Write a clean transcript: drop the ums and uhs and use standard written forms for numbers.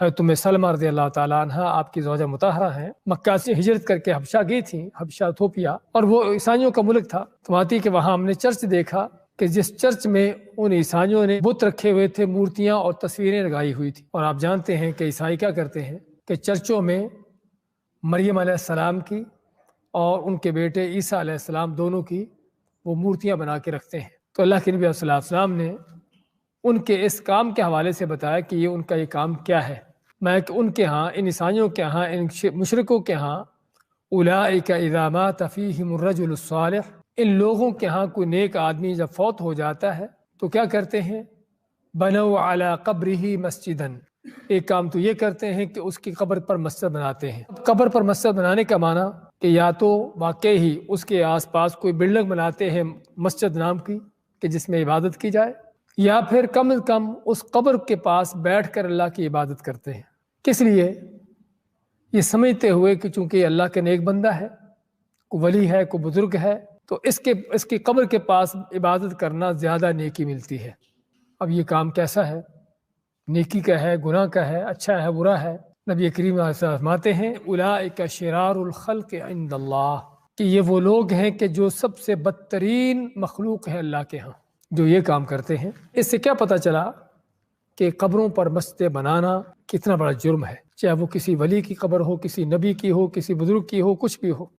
حضرت ام سلمہ رضی اللہ تعالیٰ عنہ آپ کی زوجہ مطہرہ ہیں، مکہ سے ہجرت کر کے حبشہ گئی تھیں، حبشہ ایتھوپیا، اور وہ عیسائیوں کا ملک تھا۔ تو آتی کہ وہاں ہم نے چرچ دیکھا کہ جس چرچ میں ان عیسائیوں نے بت رکھے ہوئے تھے، مورتیاں اور تصویریں لگائی ہوئی تھی۔ اور آپ جانتے ہیں کہ عیسائی کیا کرتے ہیں کہ چرچوں میں مریم علیہ السلام کی اور ان کے بیٹے عیسیٰ علیہ السلام دونوں کی وہ مورتیاں بنا کے رکھتے ہیں۔ تو اللہ کے نبی صلی اللہ علیہ وسلم نے ان کے اس کام کے حوالے سے بتایا کہ یہ ان کا یہ کام کیا ہے۔ میں کہ ان کے ہاں، ان عیسائیوں کے ہاں، ان مشرکوں کے ہاں، اولئک اذا مات فیہم الرجل الصالح، ان لوگوں کے ہاں کوئی نیک آدمی جب فوت ہو جاتا ہے تو کیا کرتے ہیں؟ بنوا علی قبرہ مسجدا، ایک کام تو یہ کرتے ہیں کہ اس کی قبر پر مسجد بناتے ہیں۔ قبر پر مسجد بنانے کا معنی کہ یا تو واقعی ہی اس کے آس پاس کوئی بلڈنگ بناتے ہیں مسجد نام کی کہ جس میں عبادت کی جائے، یا پھر کم از کم اس قبر کے پاس بیٹھ کر اللہ کی عبادت کرتے ہیں۔ کس لیے؟ یہ سمجھتے ہوئے کہ چونکہ یہ اللہ کا نیک بندہ ہے، کوئی ولی ہے، کوئی بزرگ ہے، تو اس کی قبر کے پاس عبادت کرنا زیادہ نیکی ملتی ہے۔ اب یہ کام کیسا ہے؟ نیکی کا ہے، گناہ کا ہے، اچھا ہے، برا ہے؟ نبی کریم علیہ السلام فرماتے ہیں اولئک شرار الخلق عند اللہ، کہ یہ وہ لوگ ہیں کہ جو سب سے بدترین مخلوق ہے اللہ کے ہاں، جو یہ کام کرتے ہیں۔ اس سے کیا پتہ چلا کہ قبروں پر مسجدیں بنانا کتنا بڑا جرم ہے، چاہے وہ کسی ولی کی قبر ہو، کسی نبی کی ہو، کسی بزرگ کی ہو، کچھ بھی ہو۔